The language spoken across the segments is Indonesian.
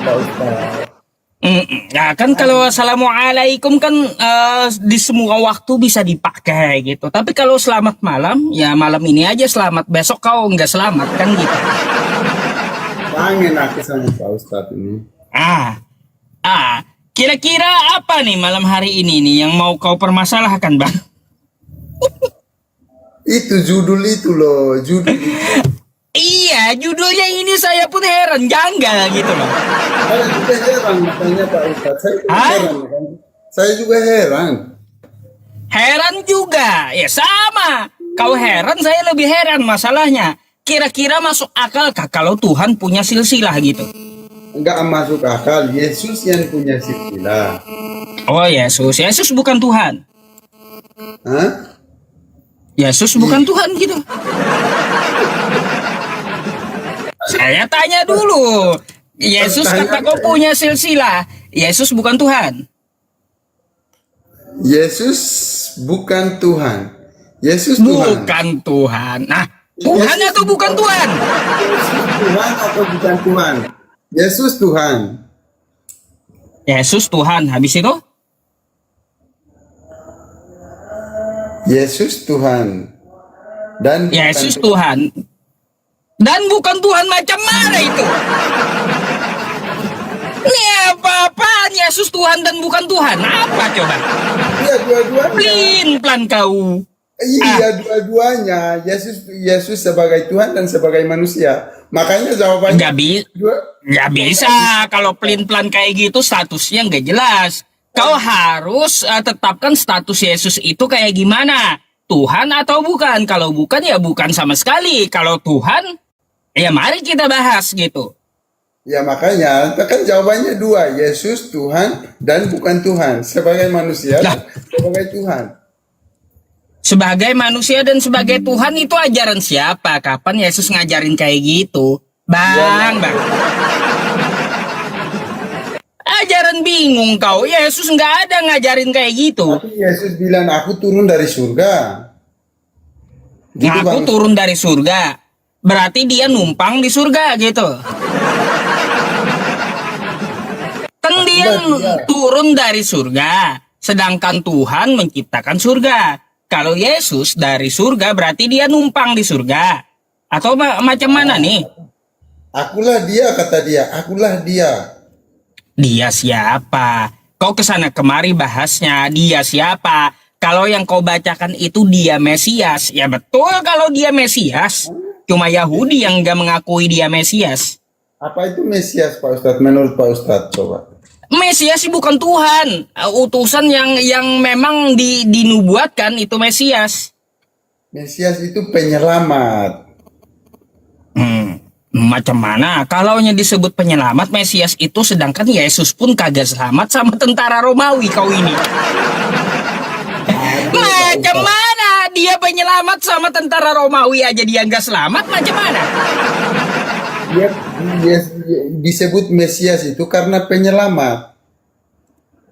Pak Ustadz. Nah kan kalau assalamualaikum kan di semua waktu bisa dipakai gitu. Tapi kalau selamat malam, ya malam ini aja selamat. Besok kau nggak selamat kan gitu. Kangen aku sama Pak Ustadz ini. Ah, kira-kira apa nih malam hari ini nih yang mau kau permasalahkan, Bang? Itu judul itu loh, judul itu. Iya, judulnya ini saya pun heran, janggal gitu loh. Saya juga heran makanya Pak Ustadz. Saya juga Hah? heran makanya. Saya juga heran. Heran juga, ya sama. Kau heran, saya lebih heran masalahnya. Kira-kira masuk akalkah kalau Tuhan punya silsilah gitu? Enggak masuk akal. Yesus yang punya silsilah. Oh Yesus bukan Tuhan. Hah? Yesus bukan Tuhan gitu. Saya tanya dulu. Yesus kata kau punya silsilah. Yesus bukan Tuhan. Yesus bukan Tuhan. Yesus Tuhan. Bukan Tuhan. Nah, Tuhan Yesus atau bukan Tuhan? Yesus Tuhan atau bukan Tuhan? Yesus Tuhan. Yesus Tuhan. Habis itu? Yesus Tuhan. Dan Yesus bukan Tuhan. Dan bukan Tuhan macam mana itu? Ini apa-apaan Yesus Tuhan dan bukan Tuhan? Apa coba? Iya, dua-duanya. Pelin pelan kau. Iya, dua-duanya. Yesus sebagai Tuhan dan sebagai manusia. Makanya jawabannya Nggak bisa kalau pelin pelan kayak gitu statusnya nggak jelas. Kau harus tetapkan status Yesus itu kayak gimana? Tuhan atau bukan? Kalau bukan ya bukan sama sekali. Kalau Tuhan, ya mari kita bahas gitu. Ya makanya kan jawabannya dua, Yesus Tuhan dan bukan Tuhan, sebagai manusia dan sebagai Tuhan. Sebagai manusia dan sebagai Tuhan itu ajaran siapa? Kapan Yesus ngajarin kayak gitu? Bang. Ajaran bingung kau. Yesus nggak ada ngajarin kayak gitu. Tapi Yesus bilang aku turun dari surga. Gitu, Aku Bang. turun dari surga. Berarti dia numpang di surga gitu. Kan dia turun dari surga. Sedangkan Tuhan menciptakan surga. Kalau Yesus dari surga berarti dia numpang di surga. Atau macam mana nih? Akulah dia, kata dia. Akulah dia. Dia siapa? Kau kesana kemari bahasnya dia siapa? Kalau yang kau bacakan itu dia Mesias. Ya betul kalau dia Mesias. Cuma Yahudi yang gak mengakui dia Mesias. Apa itu Mesias, Pak Ustadz? Menurut Pak Ustadz, coba. Mesias sih bukan Tuhan. Utusan yang memang dinubuatkan itu Mesias. Mesias itu penyelamat. Macam mana? Kalaunya disebut penyelamat Mesias itu, sedangkan Yesus pun kagak selamat sama tentara Romawi kau ini. Macam mana? Dia penyelamat sama tentara Romawi aja dia nggak selamat, macam mana? Dia disebut Mesias itu karena penyelamat.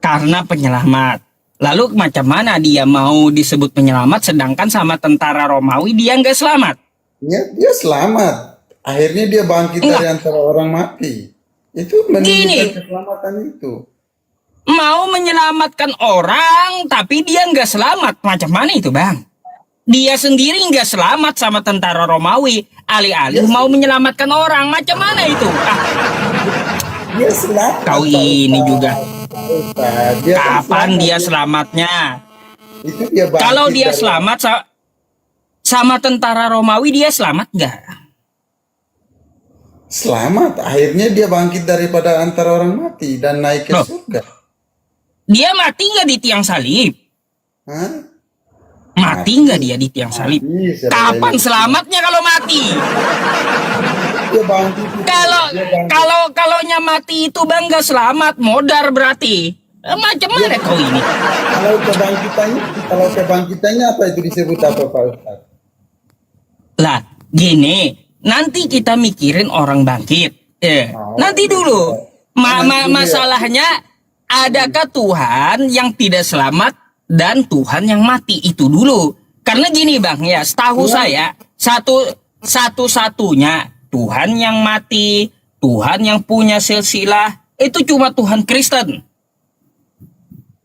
Karena penyelamat. Lalu macam mana dia mau disebut penyelamat sedangkan sama tentara Romawi dia nggak selamat? Dia selamat. Akhirnya dia bangkit dari antara orang mati. Itu menunjukkan keselamatan itu. Mau menyelamatkan orang tapi dia nggak selamat, macam mana itu bang? Dia sendiri nggak selamat sama tentara Romawi, alih-alih mau menyelamatkan orang, macam mana itu? Dia selamat. Kau ini juga. Kapan selamat. dia selamatnya? Itu dia bangkit. Kalau dia selamat sama tentara Romawi, dia selamat nggak? Selamat. Akhirnya dia bangkit daripada antara orang mati dan naik ke surga. Dia mati nggak di tiang salib? Hah? Mati nggak dia di tiang salib? Kapan selamatnya kalau mati? Dia bangkit. Kalaunya mati itu bang nggak selamat, modar berarti. Macam mana kau ini? Kalau kebangkitannya apa itu disebut apa Pak Ustadz? Lah, gini, nanti kita mikirin orang bangkit. Nanti dulu. Masalahnya, adakah Tuhan yang tidak selamat dan Tuhan yang mati itu dulu? Karena gini bang, ya setahu saya satu-satunya Tuhan yang mati, Tuhan yang punya silsilah itu cuma Tuhan Kristen.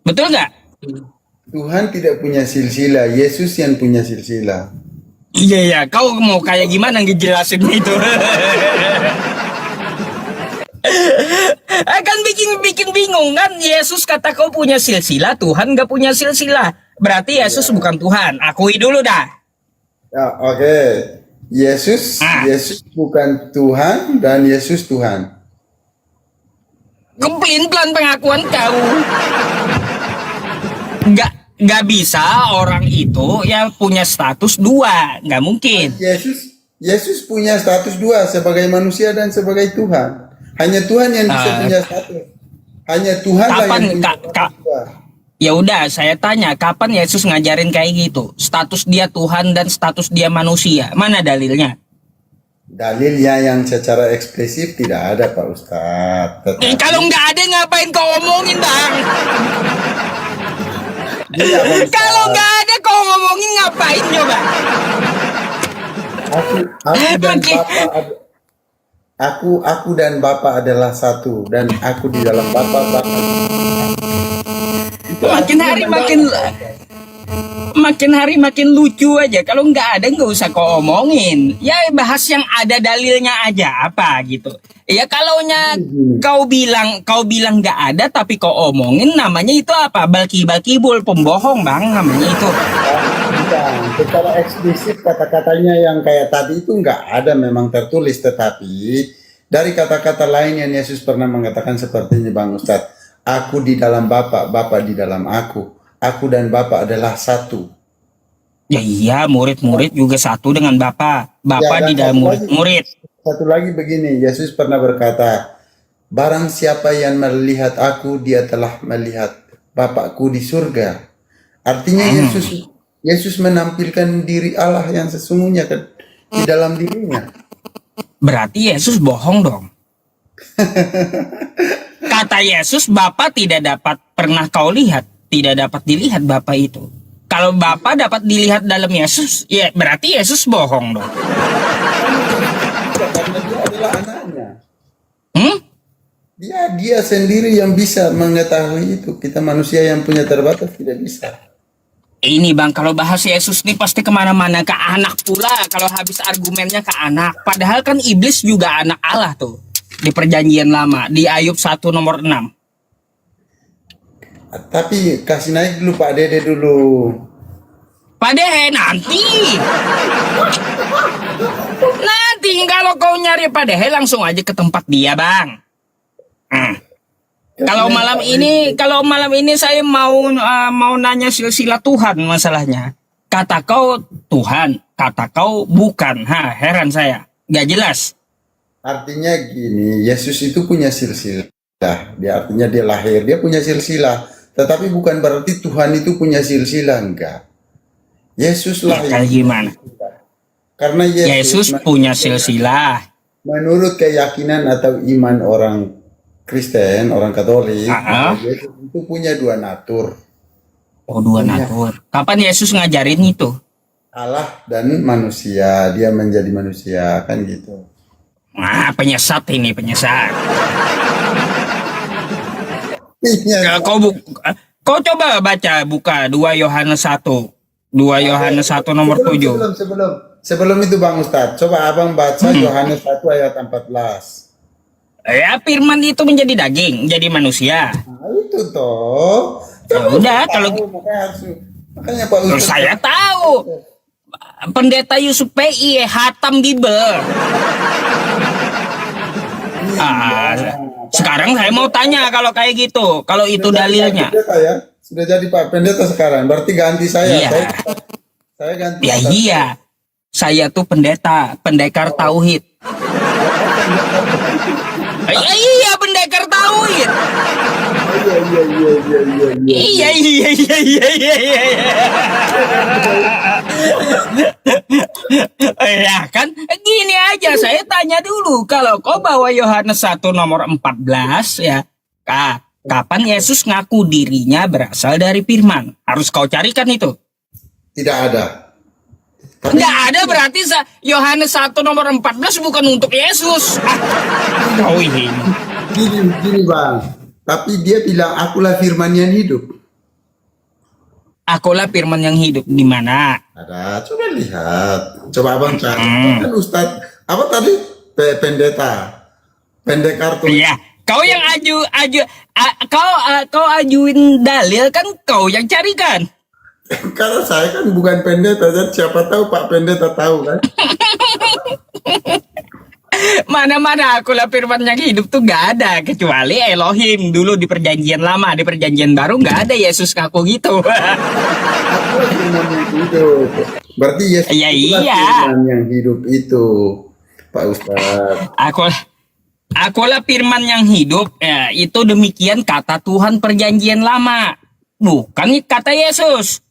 Betul nggak? Tuhan tidak punya silsilah, Yesus yang punya silsilah. Iya ya, kau mau kayak gimana ngejelasin itu? Akan bikin bingung kan? Yesus kata kau punya silsilah, Tuhan nggak punya silsilah. Berarti Yesus bukan Tuhan. Akui dulu dah. Ya, oke. Yesus bukan Tuhan dan Yesus Tuhan. Kepelin-pelan pengakuan kau. Nggak bisa orang itu ya punya status dua, nggak mungkin. Yesus punya status dua sebagai manusia dan sebagai Tuhan. Hanya Tuhan yang bisa punya status. Hanya Tuhan lah yang punya status dua. Ya udah, saya tanya, kapan Yesus ngajarin kayak gitu? Status dia Tuhan dan status dia manusia. Mana dalilnya? Dalilnya yang secara eksplisit tidak ada, Pak Ustadz. Kalau nggak ada, ngapain kau omongin, Bang? Kalau nggak ada, kau ngomongin ngapain coba? Aku dan Bapa adalah satu, dan aku di dalam Bapa. Makin hari makin lucu aja. Kalau nggak ada nggak usah kau omongin. Ya bahas yang ada dalilnya aja apa gitu. Ya kalaunya kau bilang nggak ada tapi kau omongin, namanya itu apa? Balki-balkibul, pembohong, Bang, namanya itu. Bukan, secara eksplisit kata-katanya yang kayak tadi itu nggak ada memang tertulis, tetapi dari kata-kata lain yang Yesus pernah mengatakan seperti ini, Bang Ustadz. Aku di dalam Bapa, Bapa di dalam aku. Aku dan Bapa adalah satu. Ya iya, murid-murid juga satu dengan Bapa. Bapa di dalam murid-murid. Satu lagi begini, Yesus pernah berkata, barang siapa yang melihat aku, dia telah melihat Bapakku di surga. Artinya Yesus menampilkan diri Allah yang sesungguhnya di dalam dirinya. Berarti Yesus bohong dong. Kata Yesus, Bapa tidak dapat pernah kau lihat, tidak dapat dilihat Bapa itu. Kalau Bapa dapat dilihat dalam Yesus, ya berarti Yesus bohong dong. Karena dia adalah anaknya. Hmm? Dia sendiri yang bisa mengetahui itu. Kita manusia yang punya terbatas tidak bisa. Ini Bang, kalau bahas Yesus nih pasti kemana-mana, ke anak pula. Kalau habis argumennya ke anak. Padahal kan iblis juga anak Allah tuh. Di perjanjian lama, di Ayub 1 nomor 6. Tapi kasih naik dulu Pak Dede dulu. Pak Dede nanti. Nanti kalau kau nyari Pak Dede langsung aja ke tempat dia, Bang. Kalau malam ini saya mau nanya silsilah Tuhan masalahnya. Kata kau Tuhan, kata kau bukan. Heran saya. Gak jelas. Artinya gini, Yesus itu punya silsilah. Artinya dia lahir, dia punya silsilah. Tetapi bukan berarti Tuhan itu punya silsilah, enggak. Yesus lahir. Kayak gimana? Karena Yesus punya silsilah. Menurut keyakinan atau iman orang Kristen, orang Katolik, Yesus itu punya dua natur. Oh, dua natur. Kapan Yesus ngajarin itu? Allah dan manusia, dia menjadi manusia, kan gitu. Penyesat ini, penyesat. Iya. Kau coba buka 2 Yohanes 1. 2 Yohanes 1 nomor 7. Sebelum itu Bang Ustadz, coba Abang baca Yohanes 1 ayat 14. Ya, firman itu menjadi daging, jadi manusia. Nah, itu toh. Ya udah, kalau makanya Pak Ustadz. Saya tahu. Pendeta Yusuf PI hatam Bible. Sekarang saya mau tanya kalau kayak gitu, kalau itu dalilnya. Sudah jadi Pak Pendeta sekarang, berarti ganti saya. Iya. Saya ganti. Ya iya, saya tuh pendekar tauhid. Iya, pendekar tauhid. Iya. Ya kan, gini aja saya tanya dulu, kalau kau bawa Yohanes 1 nomor 14 ya, kapan Yesus ngaku dirinya berasal dari firman? Harus kau carikan itu. Tidak ada. Tapi Nggak ada berarti Yohanes 1 nomor 14 bukan untuk Yesus. Kau ini. gini bang, tapi dia bilang akulah firman yang hidup. Akulah firman yang hidup. Di mana? Ada, coba lihat, coba abang cari. Kan Ustadz apa tadi pendekar tuh. Iya. Kau yang kau ajuin dalil kan kau yang carikan. Karena saya kan bukan pendeta, dan siapa tahu Pak Pendeta tahu kan. Mana-mana akulah firman yang hidup tuh nggak ada kecuali Elohim dulu di perjanjian lama, di perjanjian baru nggak ada Yesus ngaku gitu. Akulah firman yang hidup. Berarti Yesus Iya, itulah iya. firman yang hidup itu, Pak Ustadz. Akulah firman yang hidup. Ya, itu demikian kata Tuhan perjanjian lama, bukan kata Yesus.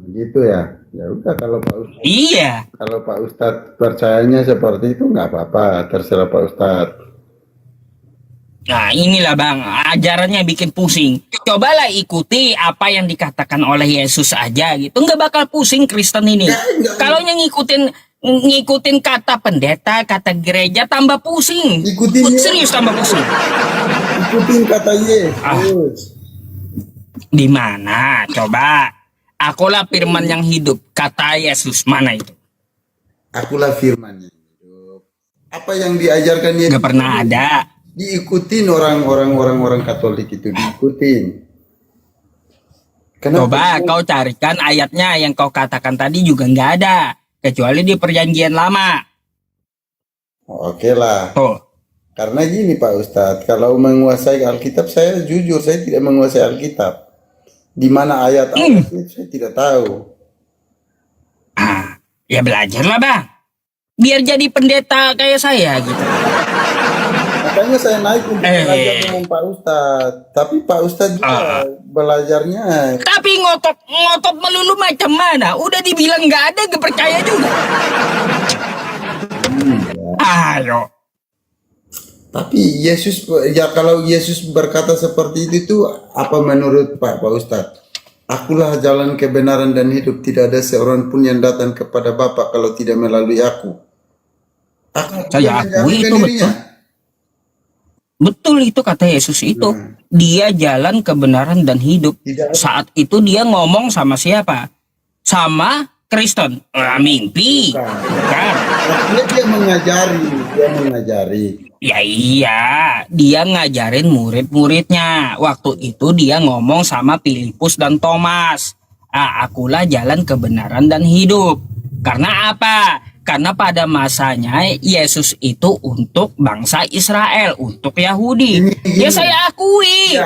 Gitu ya. Ya udah kalau Pak Ustadz, Iya. kalau Pak Ustadz percayanya seperti itu nggak apa-apa, terserah Pak Ustadz. Nah inilah bang, ajarannya bikin pusing. Cobalah ikuti apa yang dikatakan oleh Yesus aja gitu. Nggak bakal pusing Kristen ini. Enggak. Kalau yang ngikutin kata pendeta, kata gereja tambah pusing. Ikutin ya. Serius tambah pusing. Ikutin kata Yesus. Di mana? Coba. Akulah firman yang hidup. Kata Yesus mana itu? Akulah firman yang hidup. Apa yang diajarkan Yesus? Nggak pernah ada. Diikutin orang Katolik itu diikutin. Coba kau carikan ayatnya yang kau katakan tadi juga nggak ada. Kecuali di perjanjian lama. Oke lah. Tuh. Karena gini Pak Ustadz, kalau menguasai Alkitab, saya jujur saya tidak menguasai Alkitab. Di mana ayat-ayat itu saya tidak tahu. Ya belajarlah bang. Biar jadi pendeta kayak saya gitu. Makanya saya naik untuk belajar dengan Pak Ustadz. Tapi Pak Ustadz juga belajarnya. Tapi ngotot melulu macam mana? Udah dibilang nggak ada, gak percaya juga. Ayo. Tapi Yesus, ya kalau Yesus berkata seperti itu apa menurut Pak Ustadz? Akulah jalan kebenaran dan hidup, tidak ada seorang pun yang datang kepada Bapa kalau tidak melalui aku. Saya akui itu betul. Betul itu kata Yesus itu. Dia jalan kebenaran dan hidup. Saat itu dia ngomong sama siapa? Sama Kristen. Mimpi. Kan? Dia mengajari. Ya iya, dia ngajarin murid-muridnya. Waktu itu dia ngomong sama Filipus dan Thomas. Akulah jalan kebenaran dan hidup. Karena apa? Karena pada masanya Yesus itu untuk bangsa Israel, untuk Yahudi. Ya saya akui.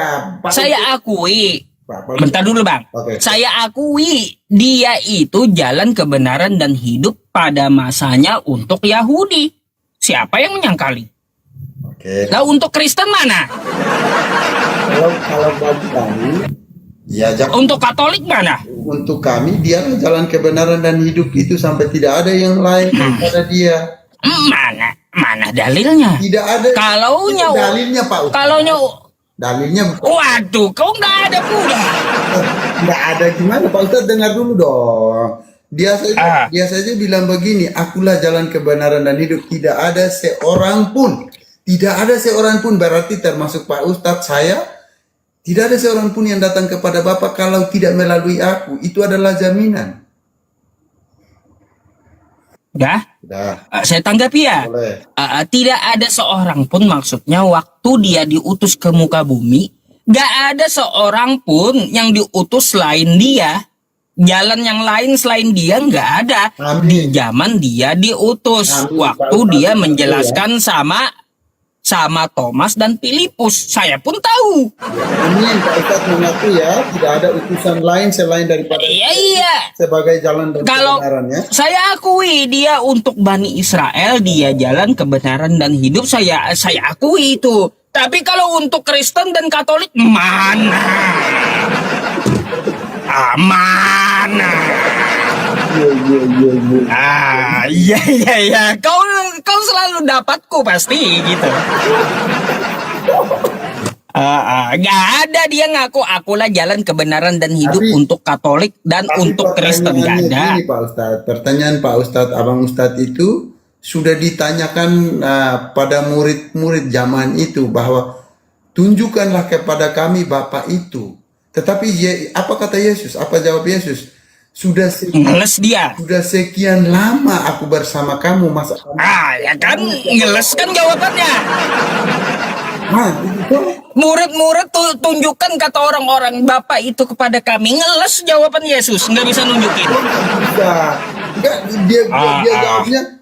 Saya akui. Bentar dulu bang. Saya akui dia itu jalan kebenaran dan hidup pada masanya untuk Yahudi. Siapa yang menyangkali? Nah untuk Kristen mana? Kalau bagi kami, ya untuk Katolik mana? Untuk kami dia jalan kebenaran dan hidup itu sampai tidak ada yang lain daripada dia. Mana dalilnya? Tidak ada. Dalilnya Pak. Dalilnya. Waduh, kau nggak ada pula. Nggak ada gimana Pak Ustadz, dengar dulu dong. Dia saja bilang begini, akulah jalan kebenaran dan hidup, tidak ada seorang pun. Tidak ada seorang pun, berarti termasuk Pak Ustadz saya. Tidak ada seorang pun yang datang kepada Bapa kalau tidak melalui aku. Itu adalah jaminan. Udah? Saya tanggapi ya. Tidak ada seorang pun, maksudnya waktu dia diutus ke muka bumi, gak ada seorang pun yang diutus selain dia. Jalan yang lain selain dia nggak ada. Di zaman dia diutus. Waktu dia menjelaskan sama Thomas dan Filipus, saya pun tahu. Ini yang Pak Ustadz mengaku ya, tidak ada utusan lain selain daripada iya. Sebagai jalan dan kebenarannya. Saya akui dia untuk Bani Israel, dia jalan kebenaran dan hidup, saya akui itu. Tapi kalau untuk Kristen dan Katolik mana? Mana? Iya. Kau selalu dapatku pasti gitu. Nggak ada, dia ngaku akulah jalan kebenaran dan hidup Tapi- untuk Katolik dan Tapi untuk Kristen. Nggak pertanyaannya ada. gini Pak Ustadz, pertanyaan Pak Ustadz, Abang Ustadz itu sudah ditanyakan pada murid-murid zaman itu bahwa tunjukkanlah kepada kami Bapa itu. Tetapi apa kata Yesus? Apa jawab Yesus? Ngeles dia. Sudah sekian lama aku bersama kamu, masa kamu? Ya kan, ngeles kan jawabannya. Nah, itu Murid-murid tuh tunjukkan kata orang-orang Bapak itu kepada kami. Ngeles jawaban Yesus, nggak bisa nunjukin. bisa. Enggak,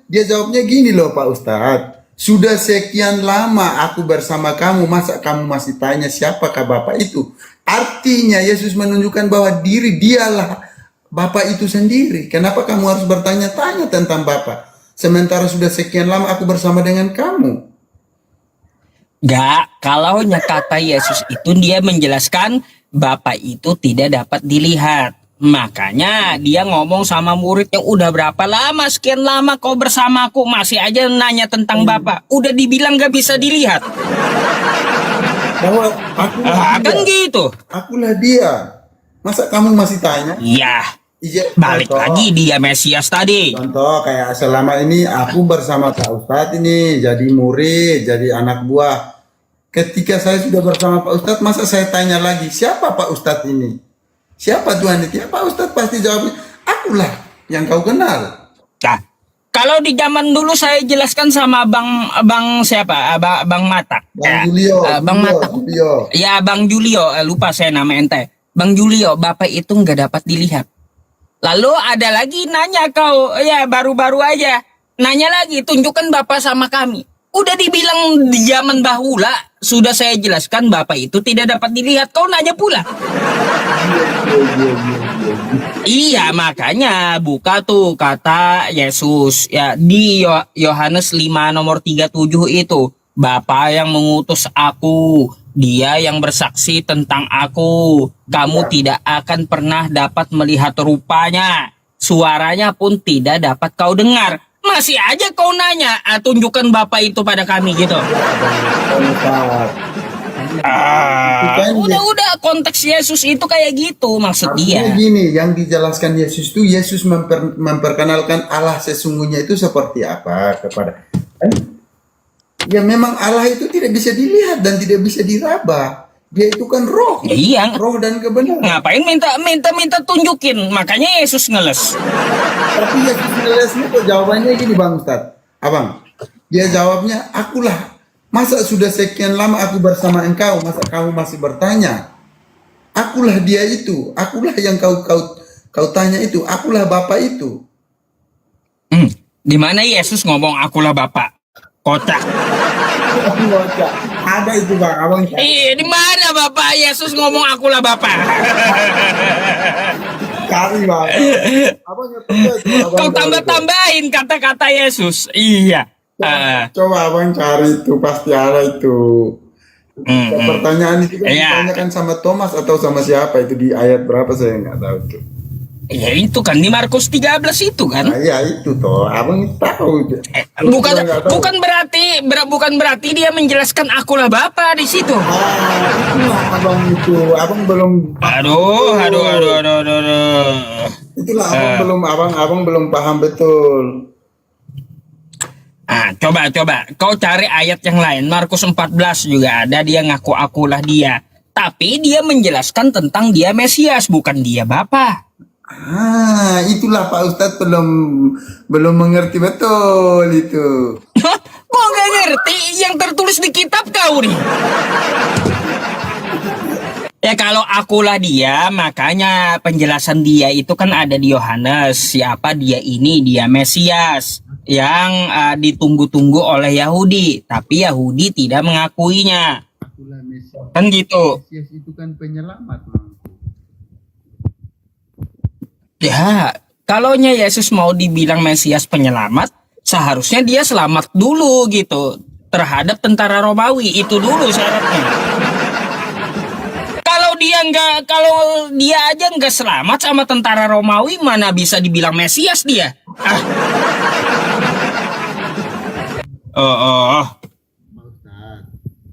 dia jawabnya gini loh Pak Ustadz. Sudah sekian lama aku bersama kamu, masa kamu masih tanya siapakah Bapak itu? Artinya Yesus menunjukkan bahwa dialah Bapak itu sendiri. Kenapa kamu harus bertanya-tanya tentang Bapak? Sementara sudah sekian lama aku bersama dengan kamu. Gak, kalau kata Yesus itu dia menjelaskan Bapak itu tidak dapat dilihat. Makanya dia ngomong sama murid yang udah berapa lama, sekian lama kau bersamaku, masih aja nanya tentang Bapak. Udah dibilang gak bisa dilihat. Bahwa akulah Kan dia. gitu. Akulah dia. Masa kamu masih tanya? Iya, Iya, balik contoh. lagi dia Mesias tadi. Contoh kayak selama ini aku bersama Pak Ustadz ini jadi murid, jadi anak buah. Ketika saya sudah bersama Pak Ustadz, masa saya tanya lagi, siapa Pak Ustadz ini? Siapa Tuhan itu? Ya Pak Ustadz pasti jawabnya, akulah yang kau kenal. Nah, kalau di zaman dulu saya jelaskan sama Bang siapa? Bang Matak. Bang Julio, Bang Matak. Julio. Ya, Bang Julio, lupa saya nama ente. Bang Julio, Bapak itu nggak dapat dilihat. Lalu ada lagi nanya kau, ya baru-baru aja. Nanya lagi, tunjukkan Bapak sama kami. Udah dibilang di zaman bahula, sudah saya jelaskan Bapak itu tidak dapat dilihat. Kau nanya pula. Iya, makanya buka tuh kata Yesus. Ya, di Yohanes 5 nomor 37 itu. Bapa yang mengutus aku, dia yang bersaksi tentang aku. Kamu tidak akan pernah dapat melihat rupanya. Suaranya pun tidak dapat kau dengar. Masih aja kau nanya, tunjukkan Bapa itu pada kami gitu. Udah konteks Yesus itu kayak gitu maksud Artinya dia. gini, yang dijelaskan Yesus itu, Yesus memperkenalkan Allah sesungguhnya itu seperti apa kepada. Ya memang Allah itu tidak bisa dilihat dan tidak bisa diraba. Dia itu kan roh. Iya. Roh dan kebenaran. Ngapain minta tunjukin? Makanya Yesus ngeles. Tapi Yesus ngelesnya kok jawabannya gini Bang Ustadz. Abang, dia jawabnya, akulah. Masa sudah sekian lama aku bersama engkau, masa kamu masih bertanya? Akulah dia itu, akulah yang kau tanya itu, akulah Bapa itu. Di mana Yesus ngomong akulah Bapak? Kocak. Ada itu Bang, abang. Di mana Bapak Yesus ngomong akulah Bapak? Cari Bang. Abang Kau tambah-tambahin kata-kata Yesus. Iya. Coba abang cari itu, pasti ada itu. Pertanyaan itu kan Iya. ditanyakan sama Thomas atau sama siapa itu di ayat berapa saya nggak tahu tuh. Ya itu kan di Markus 13 itu kan. Nah, iya itu toh, abang tahu. Bukan berarti dia menjelaskan akulah Bapa di situ. Itulah abang itu, abang belum. Aduh. Itulah abang belum paham betul. Coba kau cari ayat yang lain. Markus 14 juga ada, dia ngaku akulah dia. Tapi dia menjelaskan tentang dia Mesias, bukan dia Bapa. Itulah Pak Ustadz belum mengerti betul itu. Kok nggak ngerti yang tertulis di kitab kau nih? Ya kalau akulah dia, makanya penjelasan dia itu kan ada di Yohanes. Siapa dia ini? Dia Mesias yang ditunggu-tunggu oleh Yahudi, tapi Yahudi tidak mengakuinya. Akulah Mesias. Kan gitu. Mesias itu kan penyelamat, Bang. Ya, kalaunya Yesus mau dibilang Mesias penyelamat, seharusnya dia selamat dulu gitu terhadap tentara Romawi. Itu dulu syaratnya. Kalau dia aja nggak selamat sama tentara Romawi, mana bisa dibilang Mesias dia?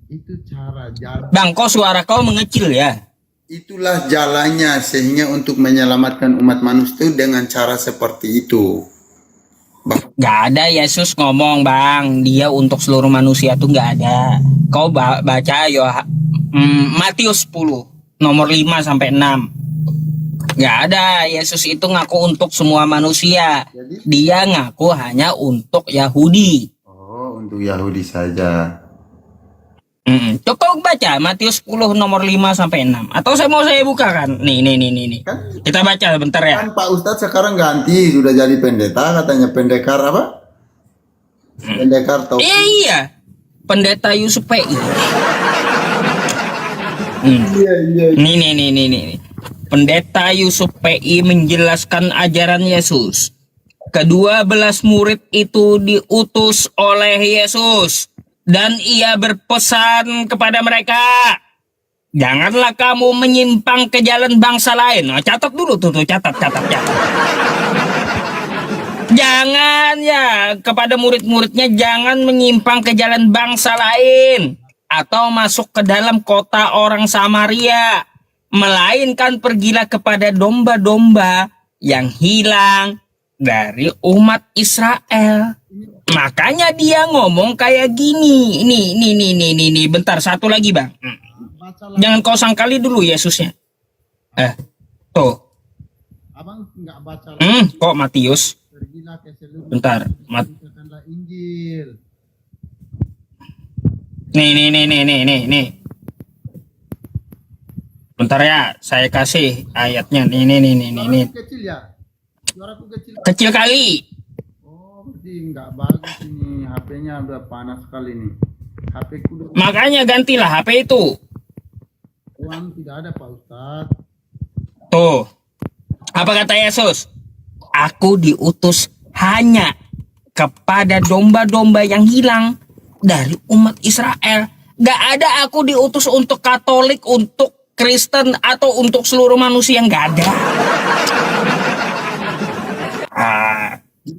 Itu cara jalan. Bang, kok suara kau mengecil ya? Itulah jalannya sehingga untuk menyelamatkan umat manusia dengan cara seperti itu. Gak ada Yesus ngomong bang, dia untuk seluruh manusia tuh gak ada. Kau baca Matius 10 nomor 5 sampai 6. Gak ada Yesus itu ngaku untuk semua manusia. Jadi? Dia ngaku hanya untuk Yahudi. Oh, untuk Yahudi saja. Coba baca Matius 10 nomor 5 sampai 6. Atau saya bukakan. Nih. Kan, Kita baca bentar ya. kan Pak Ustadz sekarang ganti sudah jadi pendeta, katanya pendekar apa? Pendekar tau? Iya. Pendeta Yusuf PI. Iya. Nih. Pendeta Yusuf PI menjelaskan ajaran Yesus. Ke-12 murid itu diutus oleh Yesus. Dan ia berpesan kepada mereka, janganlah kamu menyimpang ke jalan bangsa lain. Nah, catat dulu tuh, catat. Jangan ya, kepada murid-muridnya jangan menyimpang ke jalan bangsa lain atau masuk ke dalam kota orang Samaria, melainkan pergilah kepada domba-domba yang hilang dari umat Israel. Makanya dia ngomong kayak gini. Ini bentar, satu lagi bang. Jangan kau sangkali dulu Yesusnya. Tuh. Abang nggak baca Kok Matius? Pergilah ke seluruh Bentar. beritakanlah Injil. Nih. Bentar ya, saya kasih ayatnya. Nih. Suaraku kecil ya? Suaraku kecil. Kecil kali. Oh, berarti nggak bagus ini. HP-nya udah panas sekali nih. HP ku udah Makanya gantilah HP itu. uang tidak ada Pak Ustadz. Tuh. Apa kata Yesus? Aku diutus hanya kepada domba-domba yang hilang dari umat Israel. Gak ada aku diutus untuk Katolik, untuk Kristen, atau untuk seluruh manusia. Gak ada.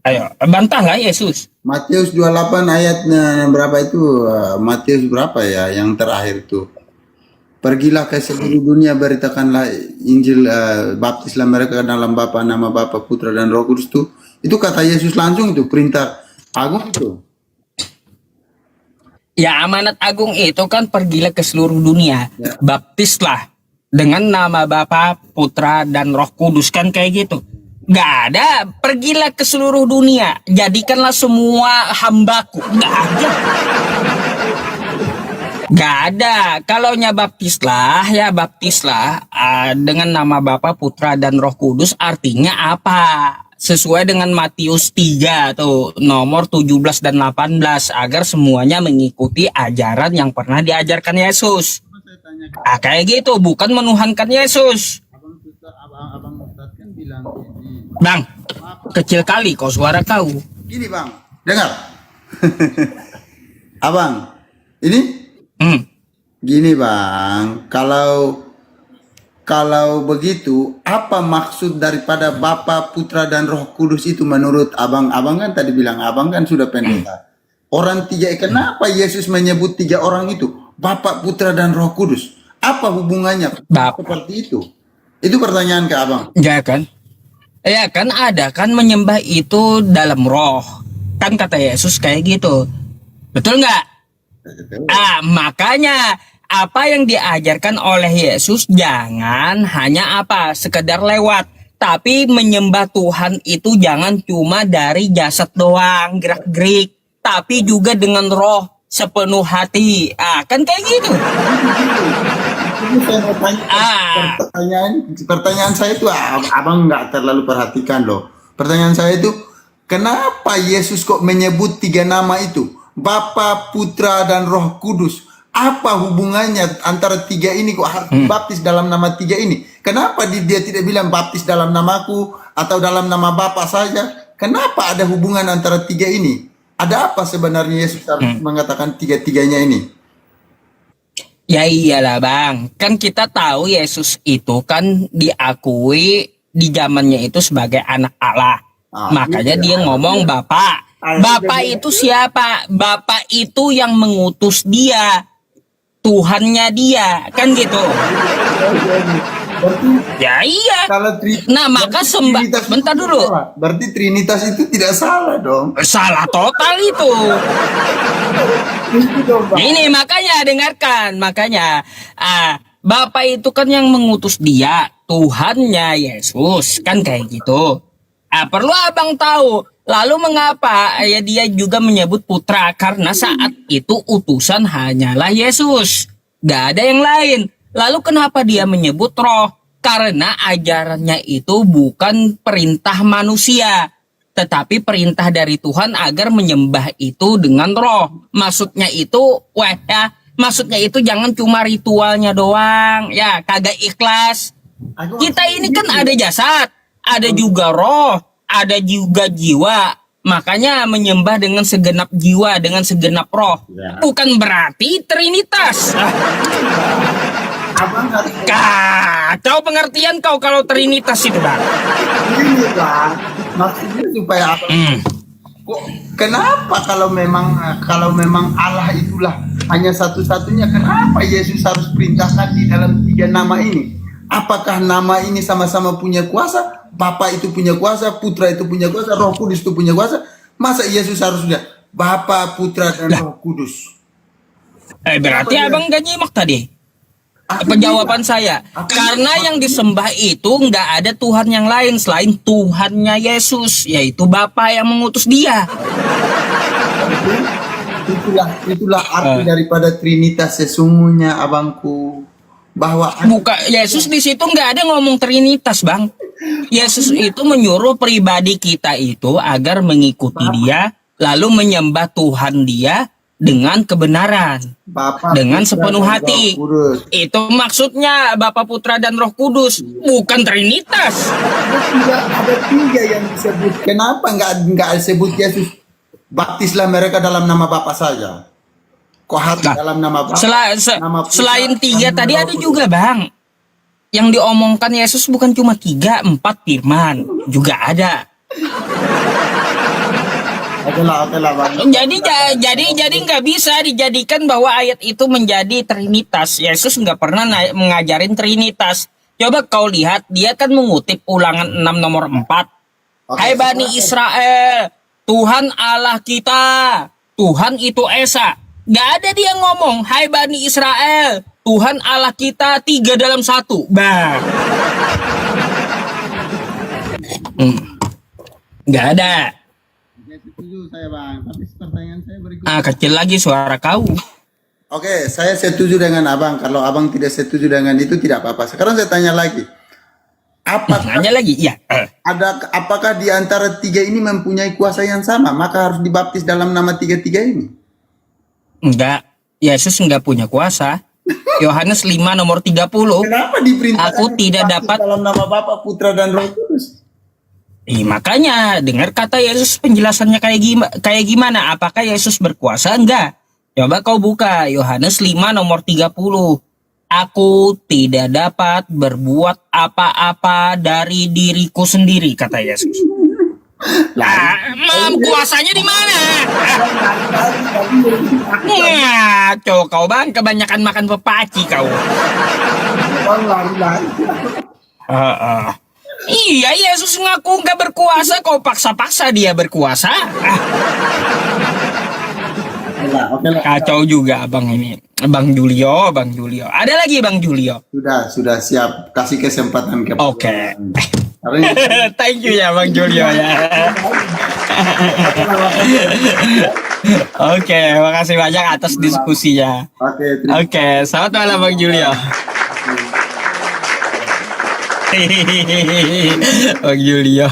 Ayo, bantahlah Yesus. Matius 28 ayatnya berapa itu? Matius berapa ya yang terakhir itu? Pergilah ke seluruh dunia, beritakanlah Injil, baptislah mereka dalam nama Bapa, Putra dan Roh Kudus tuh. Itu kata Yesus langsung, itu perintah agung itu. Ya, amanat agung itu kan pergilah ke seluruh dunia, Ya. baptislah dengan nama Bapa, Putra dan Roh Kudus, kan kayak gitu. Gak ada, pergilah ke seluruh dunia, jadikanlah semua hambaku. Gak ada. Gak ada. Kalau baptislah dengan nama Bapa, Putra dan Roh Kudus, artinya apa? Sesuai dengan Matius 3 tuh, nomor 17 dan 18, agar semuanya mengikuti ajaran yang pernah diajarkan Yesus. Kayak gitu, bukan menuhankan Yesus. Abang Ustadz kan bilang ini. Bang, kecil kali kok suara kau. Gini bang, dengar. Abang, ini gini bang, kalau begitu, apa maksud daripada Bapa, Putra dan Roh Kudus itu menurut abang? Abang kan tadi bilang, abang kan sudah pendeta. Orang tiga, kenapa Yesus menyebut tiga orang itu? Bapa, Putra dan Roh Kudus. Apa hubungannya seperti itu? Itu pertanyaan ke abang. Ya kan? Ya kan ada kan menyembah itu dalam roh. Kan kata Yesus kayak gitu. Betul nggak? Makanya apa yang diajarkan oleh Yesus jangan hanya sekedar lewat, tapi menyembah Tuhan itu jangan cuma dari jasad doang gerak-gerik, tapi juga dengan roh sepenuh hati. Kan kayak gitu. Pertanyaan saya itu abang nggak terlalu perhatikan loh. Pertanyaan saya itu, kenapa Yesus kok menyebut tiga nama itu? Bapa, Putra, dan Roh Kudus. Apa hubungannya antara tiga ini kok harus baptis dalam nama tiga ini? Kenapa dia tidak bilang baptis dalam namaku atau dalam nama Bapa saja? Kenapa ada hubungan antara tiga ini? Ada apa sebenarnya Yesus harus mengatakan tiga-tiganya ini? Ya iyalah bang, kan kita tahu Yesus itu kan diakui di zamannya itu sebagai anak Allah. Makanya dia ngomong Bapak. Bapak itu siapa? Bapak itu yang mengutus dia. Tuhannya dia, kan gitu. Berarti Ya iya. kalau Nah, maka berarti sembah, Trinitas itu bentar tidak dulu. salah. Berarti Trinitas itu tidak salah dong. Salah total itu. Itu dong, Bang. Ini makanya dengarkan, makanya Bapa itu kan yang mengutus dia, Tuhannya Yesus, kan kayak gitu. Perlu abang tahu. Lalu mengapa ya dia juga menyebut putra? Karena saat itu utusan hanyalah Yesus, gak ada yang lain. Lalu kenapa dia menyebut roh? Karena ajarannya itu bukan perintah manusia, tetapi perintah dari Tuhan agar menyembah itu dengan roh. Maksudnya itu, maksudnya itu jangan cuma ritualnya doang, ya kagak ikhlas. Kita ini kan ada jasad, ada juga roh, ada juga jiwa. Makanya menyembah dengan segenap jiwa, dengan segenap roh. Ya. Bukan berarti Trinitas. Abang harus Kau pengertian kau kalau Trinitas itu, Bang. ini, Bang. Maksudnya supaya apa? Kok kenapa kalau memang Allah itulah hanya satu-satunya, kenapa Yesus harus perintahkan di dalam 3 nama ini? Apakah nama ini sama-sama punya kuasa? Bapa itu punya kuasa, Putra itu punya kuasa, Roh Kudus itu punya kuasa. Masa Yesus harusnya Bapa, Putra dan Roh Kudus? Berarti Kenapa dia- abang gak nyimak tadi Aku penjawaban bilang, saya. aku Karena bilang, yang disembah itu nggak ada Tuhan yang lain selain Tuhannya Yesus, yaitu Bapa yang mengutus dia. itulah arti daripada Trinitas sesungguhnya, abangku. Bahwa Yesus di situ nggak ada ngomong Trinitas, Bang. Yesus itu menyuruh pribadi kita itu agar mengikuti dia, lalu menyembah Tuhan dia dengan kebenaran, Bapa, dengan Putra, sepenuh dan hati. Roh Kudus. Itu maksudnya Bapa, Putra, dan Roh Kudus, bukan Trinitas. Tidak ada 3 yang disebut. Kenapa nggak disebut Yesus? Baptislah mereka dalam nama Bapa saja. Kok harus Nah, dalam nama Bapa? Nama Putra, Selain 3 nama tadi Roh ada Kudus. juga, Bang. Yang diomongkan Yesus bukan cuma 3, 4 firman, juga ada. Oke lah, Bang. Jadi nggak bisa dijadikan bahwa ayat itu menjadi Trinitas. Yesus nggak pernah mengajarin Trinitas. Coba kau lihat, dia kan mengutip Ulangan 6 nomor 4. Oke, Hai Bani Israel, Tuhan Allah kita, Tuhan itu Esa. Gak ada dia ngomong, Hai Bani Israel, Tuhan Allah kita 3 dalam 1. Bah. Gak ada. Setuju saya, Bang. Tapi pertanyaan saya berikutnya. Kecil lagi suara kau. Oke, saya setuju dengan Abang. Kalau Abang tidak setuju dengan itu tidak apa-apa. Sekarang saya tanya lagi. Nanya lagi, ya. Apakah di antara 3 ini mempunyai kuasa yang sama? Maka harus dibaptis dalam nama 3-3 ini. Enggak, Yesus enggak punya kuasa. Yohanes 5 nomor 30. Kenapa diperintahkan Aku tidak dibaptis dapat. dalam nama Bapa, Putra dan Roh Kudus? Makanya dengar kata Yesus penjelasannya kayak gimana? Apakah Yesus berkuasa? Enggak. Coba kau buka Yohanes 5 nomor 30. Aku tidak dapat berbuat apa-apa dari diriku sendiri, kata Yesus. Kuasanya di mana? Ngaco kau, Bang, kebanyakan makan pepaci kau. Iya, Yesus ngaku nggak berkuasa, kau paksa-paksa dia berkuasa. Oke lah. Kacau juga abang ini. Bang Julio. Ada lagi Bang Julio. Sudah siap. Kasih kesempatan ke Oke. Karena Thank you ya Bang Julio ya. Oke, makasih banyak atas diskusinya. terima Oke, selamat malam Bang Julio. Bang Julio.